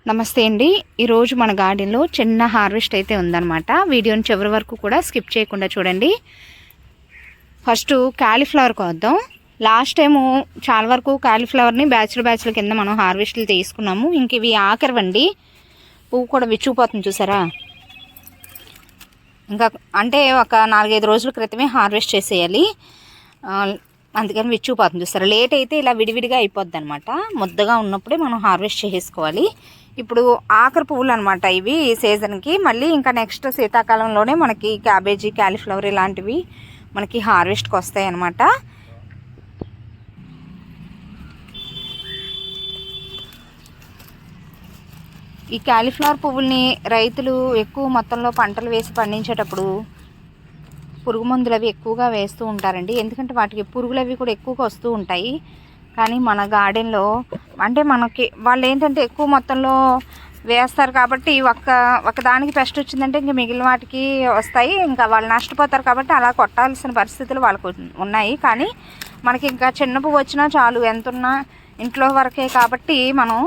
నమస్తే అండి. ఈరోజు మన గార్డెన్లో చిన్న హార్వెస్ట్ అయితే ఉందన్నమాట. వీడియోని చివరి వరకు కూడా స్కిప్ చేయకుండా చూడండి. ఫస్ట్ క్యాలీఫ్లవర్ కోద్దాం. లాస్ట్ టైము చాలా వరకు క్యాలీఫ్లవర్ని బ్యాచ్ల కింద మనం హార్వెస్ట్లు తీసుకున్నాము. ఇంక ఇవి ఆఖరివండి. పువ్వు కూడా విచ్చుకుపోతుంది చూసారా. ఇంకా అంటే ఒక 4-5 రోజుల క్రితమే హార్వెస్ట్ చేసేయాలి, అందుకని విచ్చుకుపోతుంది చూసారా. లేట్ అయితే ఇలా విడివిడిగా అయిపోద్ది అనమాట. ముద్దగా ఉన్నప్పుడే మనం హార్వెస్ట్ చేసుకోవాలి. ఇప్పుడు ఆఖరి పువ్వులు అనమాట ఇవి ఈ సీజన్కి. మళ్ళీ ఇంకా నెక్స్ట్ శీతాకాలంలోనే మనకి క్యాబేజీ, క్యాలీఫ్లవర్ ఇలాంటివి మనకి హార్వెస్ట్కి వస్తాయి అన్నమాట. ఈ క్యాలీఫ్లవర్ పువ్వుల్ని రైతులు ఎక్కువ మొత్తంలో పంటలు వేసి పండించేటప్పుడు పురుగు మందులు అవి ఎక్కువగా వేస్తూ ఉంటారండి. ఎందుకంటే వాటికి పురుగులు అవి కూడా ఎక్కువగా వస్తూ ఉంటాయి. కానీ మన గార్డెన్లో అంటే మనకి వాళ్ళు ఏంటంటే ఎక్కువ మొత్తంలో వేస్తారు కాబట్టి ఒక దానికి పెస్ట్ వచ్చిందంటే ఇంక మిగిలిన వాటికి వస్తాయి. ఇంకా వాళ్ళు నష్టపోతారు కాబట్టి అలా కొట్టాల్సిన పరిస్థితులు వాళ్ళకు ఉన్నాయి. కానీ మనకి ఇంకా చిన్న పువ్వు వచ్చినా చాలు, ఎంత ఉన్నా ఇంట్లో వరకే కాబట్టి మనం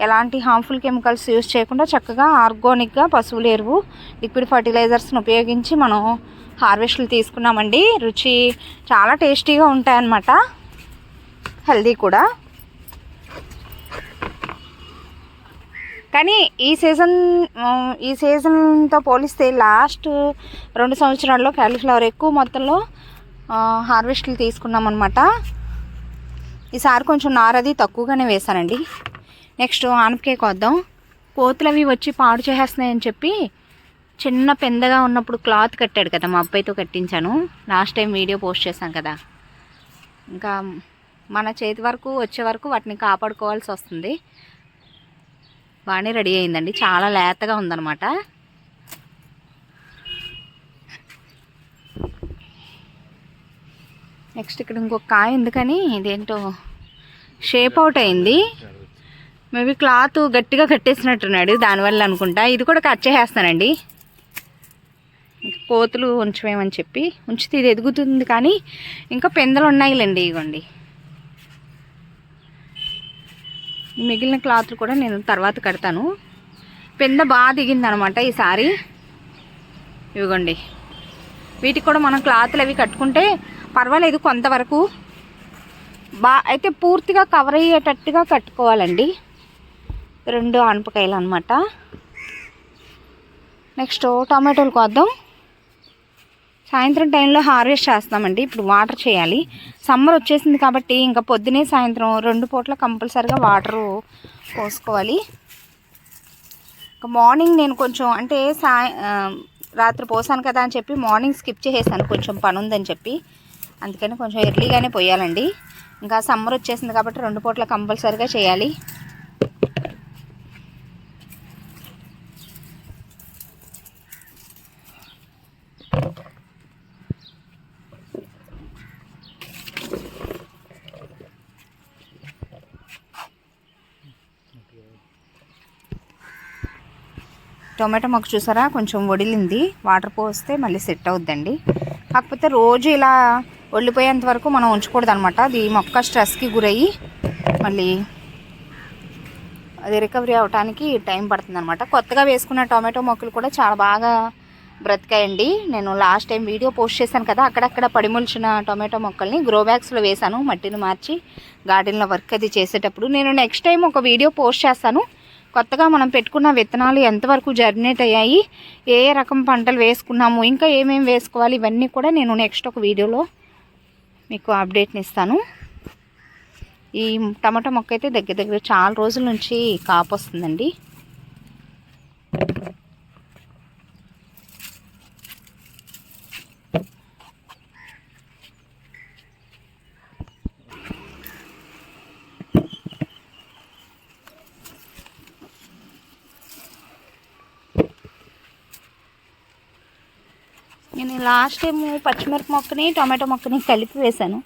ఎలాంటి హార్మ్ఫుల్ కెమికల్స్ యూజ్ చేయకుండా చక్కగా ఆర్గానిక్గా పశువుల ఎరువు, లిక్విడ్ ఫర్టిలైజర్స్ని ఉపయోగించి మనం హార్వెస్ట్లు తీసుకున్నామండి. రుచి చాలా టేస్టీగా ఉంటాయన్నమాట, హెల్దీ కూడా. కానీ ఈ సీజన్తో పోలిస్తే లాస్ట్ 2 సంవత్సరాల్లో క్యాలీఫ్లవర్ ఎక్కువ మొత్తంలో హార్వెస్ట్లు తీసుకున్నాం అనమాట. ఈసారి కొంచెం నారది తక్కువగానే వేసానండి. నెక్స్ట్ ఆనపకాయ కోద్దాం. కోతులు అవి వచ్చి పాడు చేసేస్తున్నాయని చెప్పి చిన్న పెందగా ఉన్నప్పుడు క్లాత్ కట్టాడు కదా, మా అబ్బాయితో కట్టించాను. లాస్ట్ టైం వీడియో పోస్ట్ చేశాను కదా. ఇంకా మన చేతి వరకు వచ్చే వరకు వాటిని కాపాడుకోవాల్సి వస్తుంది. బాగానే రెడీ అయిందండి, చాలా లేతగా ఉందన్నమాట. నెక్స్ట్ ఇక్కడ ఇంకొక కాయ ఉంది, కానీ ఇదేంటో షేప్ అవుట్ అయింది. మేబీ క్లాత్ గట్టిగా కట్టేసినట్టున్నాడు, దానివల్ల అనుకుంటా. ఇది కూడా కట్ చేసేస్తానండి, కోతులు ఉంచమేమని చెప్పి ఉంచితే ఇది ఎదుగుతుంది. కానీ ఇంకా పెందలు ఉన్నాయిలేండి, ఇవ్వండి. మిగిలిన క్లాత్లు కూడా నేను తర్వాత కడతాను. పెంద బాగా దిగింది అనమాట ఈసారి. ఇవ్వండి, వీటికి కూడా మనం క్లాత్లు అవి కట్టుకుంటే పర్వాలేదు కొంతవరకు. అయితే పూర్తిగా కవర్ అయ్యేటట్టుగా కట్టుకోవాలండి. 2 ఆనపకాయలు అనమాట. నెక్స్ట్ టమాటోలు కోద్దాం. సాయంత్రం టైంలో హార్వెస్ట్ చేస్తామండి. ఇప్పుడు వాటర్ చేయాలి, సమ్మర్ వచ్చేసింది కాబట్టి ఇంకా పొద్దునే సాయంత్రం 2 పూట్ల కంపల్సరిగా వాటరు పోసుకోవాలి. ఇంకా మార్నింగ్ నేను కొంచెం అంటే రాత్రి పోసాను కదా అని చెప్పి మార్నింగ్ స్కిప్ చేసేసాను, కొంచెం పని ఉందని చెప్పి. అందుకని కొంచెం ఎర్లీగానే పోయాలండి. ఇంకా సమ్మర్ వచ్చేసింది కాబట్టి 2 పూట్ల కంపల్సరిగా చేయాలి. టొమాటో మొక్క చూసారా, కొంచెం వడిలింది. వాటర్ పోస్తే మళ్ళీ సెట్ అవుద్దండి. కాకపోతే రోజు ఇలా వడిలిపోయేంత వరకు మనం ఉంచకూడదు అనమాట. అది మొక్క స్ట్రెస్కి గురయ్యి మళ్ళీ అది రికవరీ అవడానికి టైం పడుతుంది అనమాట. కొత్తగా వేసుకున్న టొమాటో మొక్కలు కూడా చాలా బాగా బ్రతికాయండి. నేను లాస్ట్ టైం వీడియో పోస్ట్ చేశాను కదా, అక్కడక్కడ పడిమొలిచిన టొమాటో మొక్కల్ని గ్రో బ్యాగ్స్లో వేశాను, మట్టిని మార్చి గార్డెన్లో వర్క్ అది చేసేటప్పుడు. నేను నెక్స్ట్ టైం ఒక వీడియో పోస్ట్ చేస్తాను. కొత్తగా మనం పెట్టుకున్న విత్తనాలు ఎంతవరకు జర్మినేట్ అయ్యాయి, ఏ రకం పంటలు వేసుకున్నాము, ఇంకా ఏమేమి వేసుకోవాలి, ఇవన్నీ కూడా నేను నెక్స్ట్ ఒక వీడియోలో మీకు అప్డేట్ని ఇస్తాను. ఈ టమాటా మొక్క అయితే దగ్గర చాలా రోజుల నుంచి కాపు వస్తుందండి. నేను లాస్ట్ టైం పచ్చిమిరప మొక్కని టొమాటో మొక్కని కలిపి వేశాను.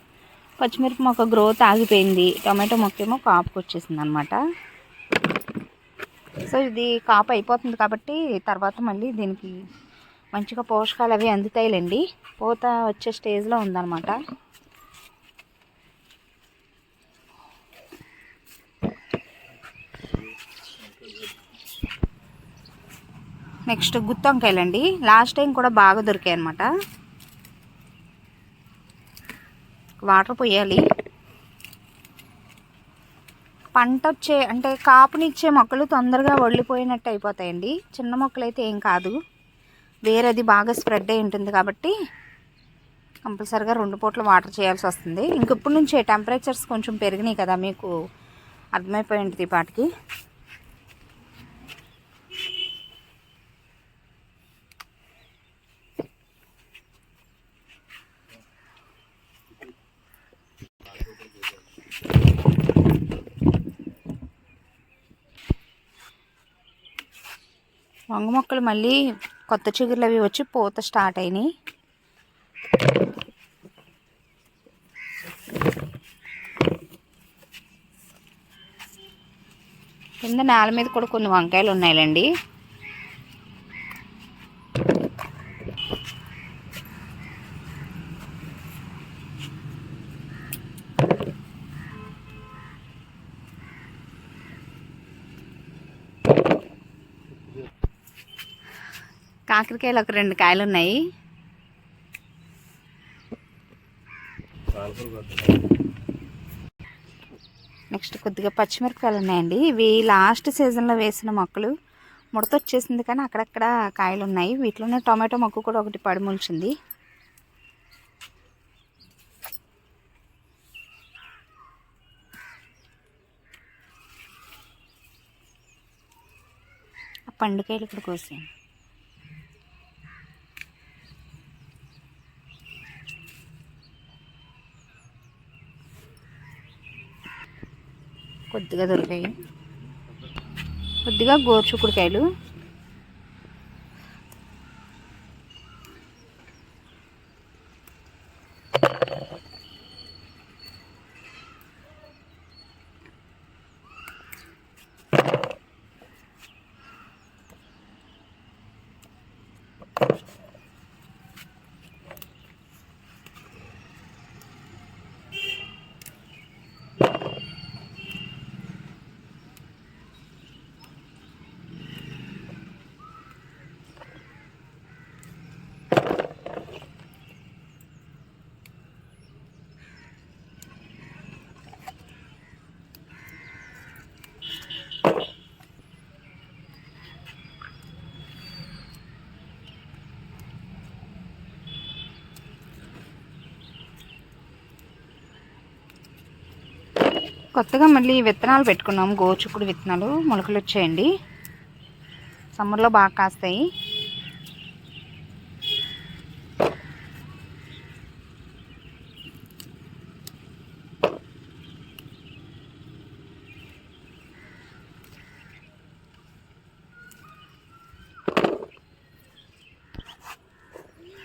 పచ్చిమిరప మొక్క గ్రోత్ ఆగిపోయింది, టొమాటో మొక్క ఏమో కాపుకి వచ్చేసింది అనమాట. సో ఇది కాపు అయిపోతుంది కాబట్టి తర్వాత మళ్ళీ దీనికి మంచిగా పోషకాలు అవి అందుతాయిలేండి. పూత వచ్చే స్టేజ్లో ఉందన్నమాట. నెక్స్ట్ గుత్తి వంకాయలండి. లాస్ట్ టైం కూడా బాగా దొరికాయి అన్నమాట. వాటర్ పోయాలి. పంట వచ్చే అంటే కాపునిచ్చే మొక్కలు తొందరగా వడిలిపోయినట్టు అయిపోతాయండి. చిన్న మొక్కలు అయితే ఏం కాదు, వేరేది బాగా స్ప్రెడ్ అయి ఉంటుంది కాబట్టి కంపల్సరిగా 2 పూటలు వాటర్ చేయాల్సి వస్తుంది. ఇంకప్పుడు నుంచే టెంపరేచర్స్ కొంచెం పెరిగినాయి కదా, మీకు అర్థమైపోయి ఉంటుంది ఈ పాటికి. వంగ మొక్కలు మళ్ళీ కొత్త చిగుర్లు అవి వచ్చి పూత స్టార్ట్ అయినాయి. కింద నేల మీద కూడా కొన్ని వంకాయలు ఉన్నాయిలేండి. కాకరకాయలు ఒక 2 కాయలు ఉన్నాయి. నెక్స్ట్ కొద్దిగా పచ్చిమిరపకాయలు ఉన్నాయండి. ఇవి లాస్ట్ సీజన్లో వేసిన మొక్కలు, ముడత వచ్చేసింది కానీ అక్కడక్కడ కాయలు ఉన్నాయి. వీటిలోనే టొమాటో మొక్క కూడా ఒకటి పడిమూల్చింది. ఆ పండుకాయలు ఇక్కడ కోసాను. కొద్దిగా దొరికాయి. కొద్దిగా గోరుచిక్కుడుకాయలు. కొత్తగా మళ్ళీ విత్తనాలు పెట్టుకున్నాము. గోచుక్కుడు విత్తనాలు మొలకలు వచ్చాయండి. సమ్మర్లో బాగా కాస్తాయి.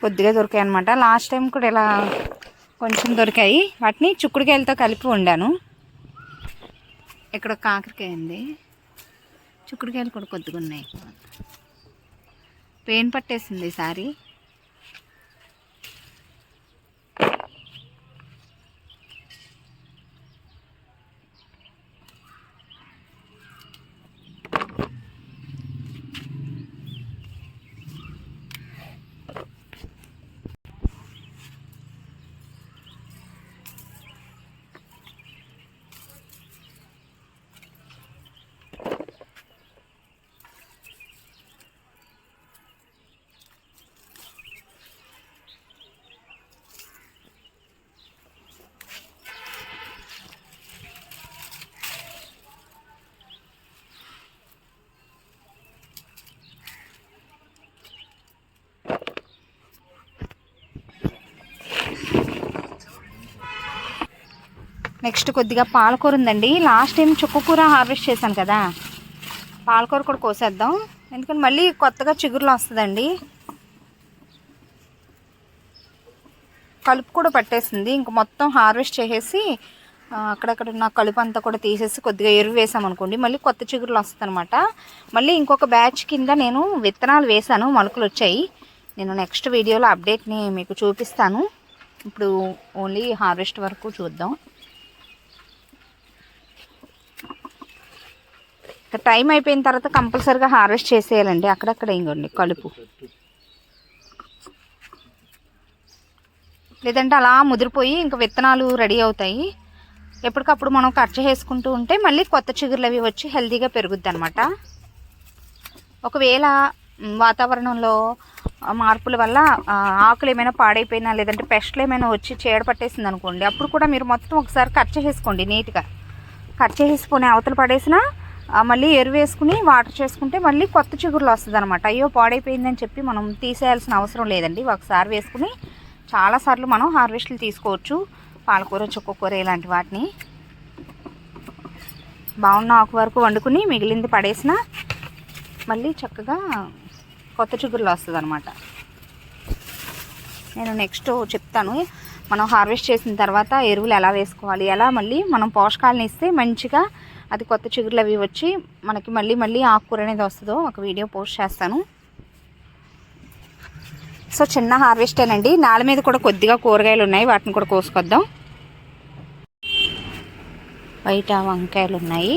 కొద్దిగా దొరికాయి అన్నమాట. లాస్ట్ టైం కూడా ఇలా కొంచెం దొరికాయి. వాటిని చిక్కుడుకాయలతో కలిపి వండాను. ఇక్కడ కాకరకాయ ఉంది. చిక్కుడుకాయలు కూడా కొద్దిగా ఉన్నాయి. పెయిన్ పట్టేసింది ఈసారి. నెక్స్ట్ కొద్దిగా పాలకూర ఉందండి. లాస్ట్ టైం చుక్కకూర హార్వెస్ట్ చేశాను కదా, పాలకూర కూడా కోసేద్దాం. ఎందుకంటే మళ్ళీ కొత్తగా చిగురులు వస్తుందండి. కలుపు కూడా పట్టేసింది. ఇంక మొత్తం హార్వెస్ట్ చేసేసి అక్కడక్కడ ఉన్న కలుపు అంతా కూడా తీసేసి కొద్దిగా ఎరువు వేసామనుకోండి, మళ్ళీ కొత్త చిగురులు వస్తుంది అనమాట. మళ్ళీ ఇంకొక బ్యాచ్ కింద నేను విత్తనాలు వేసాను, మొలకలు వచ్చాయి. నేను నెక్స్ట్ వీడియోలో అప్డేట్ని మీకు చూపిస్తాను. ఇప్పుడు ఓన్లీ హార్వెస్ట్ వరకు చూద్దాం. టైం అయిపోయిన తర్వాత కంపల్సరీగా హార్వెస్ట్ చేసేయాలండి. అక్కడక్కడ ఇంకోండి కలుపు, లేదంటే అలా ముదిరిపోయి ఇంకా విత్తనాలు రెడీ అవుతాయి. ఎప్పటికప్పుడు మనం కట్ చేసుకుంటూ ఉంటే మళ్ళీ కొత్త చిగురులు అవి వచ్చి హెల్తీగా పెరుగుద్ది అనమాట. ఒకవేళ వాతావరణంలో మార్పుల వల్ల ఆకులు ఏమైనా పాడైపోయినా లేదంటే పెస్ట్లు ఏమైనా వచ్చి చీడ పట్టేసింది అనుకోండి, అప్పుడు కూడా మీరు మొత్తం ఒకసారి కట్ చేసుకోండి. నీట్గా కట్ చేసుకుని అవతల పడేసినా మళ్ళీ ఎరువు వేసుకుని వాటర్ చేసుకుంటే మళ్ళీ కొత్త చిగురులు వస్తుంది అనమాట. అయ్యో పాడైపోయిందని చెప్పి మనం తీసేయాల్సిన అవసరం లేదండి. ఒకసారి వేసుకుని చాలాసార్లు మనం హార్వెస్ట్లు తీసుకోవచ్చు. పాలకూర, చుక్కకూర ఇలాంటి వాటిని బాగున్న ఆకు వరకు వండుకుని మిగిలింది పడేసిన మళ్ళీ చక్కగా కొత్త చిగురులు వస్తుంది అనమాట. నేను నెక్స్ట్ చెప్తాను. మనం హార్వెస్ట్ చేసిన తర్వాత ఎరువులు ఎలా వేసుకోవాలి, ఎలా మళ్ళీ మనం పోషకాలను ఇస్తే మంచిగా అది కొత్త చిగురులు అవి వచ్చి మనకి మళ్ళీ ఆకుకూర అనేది వస్తుందో ఒక వీడియో పోస్ట్ చేస్తాను. సో చిన్న హార్వెస్టేనండి. నేల మీద కూడా కొద్దిగా కూరగాయలు ఉన్నాయి, వాటిని కూడా కోసుకొద్దాం. బయట వంకాయలు ఉన్నాయి.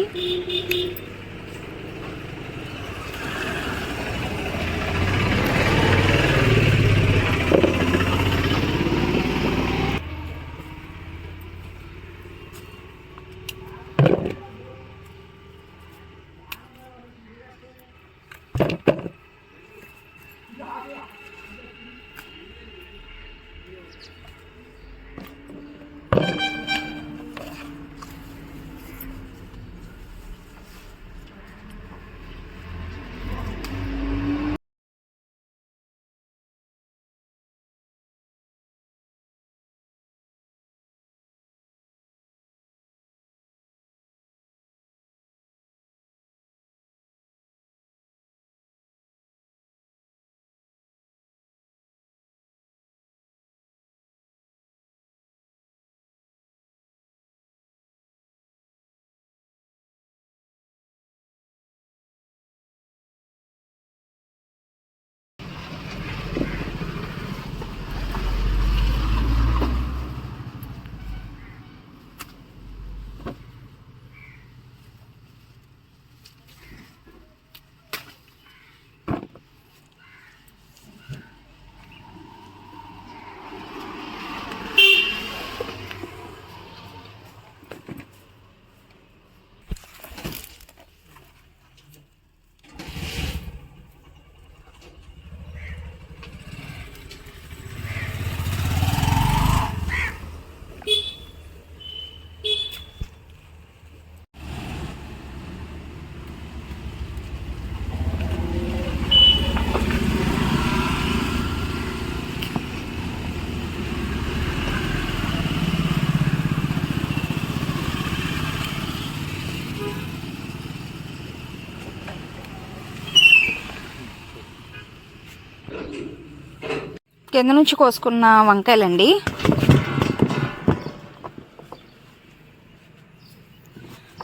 కింద నుంచి కోసుకున్న వంకాయలండి.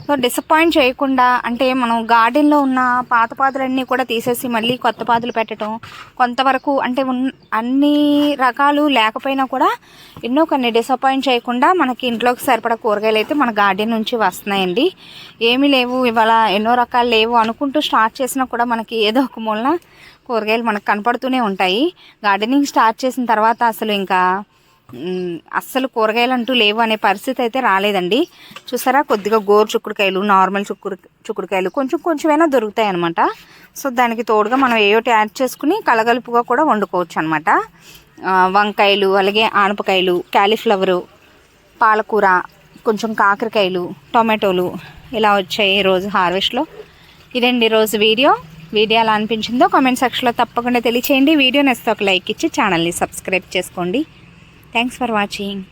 సో డిసప్పాయింట్ చేయకుండా, అంటే మనం గార్డెన్లో ఉన్న పాత పాదులన్నీ కూడా తీసేసి మళ్ళీ కొత్త పాదులు పెట్టడం, కొంతవరకు అంటే అన్ని రకాలు లేకపోయినా కూడా ఎన్నో కొన్ని డిసప్పాయింట్ చేయకుండా మనకి ఇంట్లోకి సరిపడా కూరగాయలు అయితే మన గార్డెన్ నుంచి వస్తున్నాయండి. ఏమీ లేవు ఇవాళ, ఎన్నో రకాలు లేవు అనుకుంటూ స్టార్ట్ చేసినా కూడా మనకి ఏదో ఒక మూలన కూరగాయలు మనకు కనపడుతూనే ఉంటాయి. గార్డెనింగ్ స్టార్ట్ చేసిన తర్వాత అసలు ఇంకా అస్సలు కూరగాయలు అంటూ లేవు అనే పరిస్థితి అయితే రాలేదండి. చూసారా, కొద్దిగా గోరు చిక్కుడుకాయలు, నార్మల్ చిక్కుడుకాయలు కొంచెమైనా దొరుకుతాయి అనమాట. సో దానికి తోడుగా మనం ఏయోటి యాడ్ చేసుకుని కలగలుపుగా కూడా వండుకోవచ్చు అనమాట. వంకాయలు, అలాగే ఆనపకాయలు, క్యాలీఫ్లవరు, పాలకూర, కొంచెం కాకరకాయలు, టొమాటోలు ఇలా వచ్చాయి ఈరోజు హార్వెస్ట్లో. ఇదండి ఈరోజు వీడియో ఎలా అనిపించిందో కామెంట్ సెక్షన్లో తప్పకుండా తెలియచేయండి. వీడియో నచ్చితే ఒక లైక్ ఇచ్చి ఛానల్ని సబ్స్క్రైబ్ చేసుకోండి. Thanks for watching.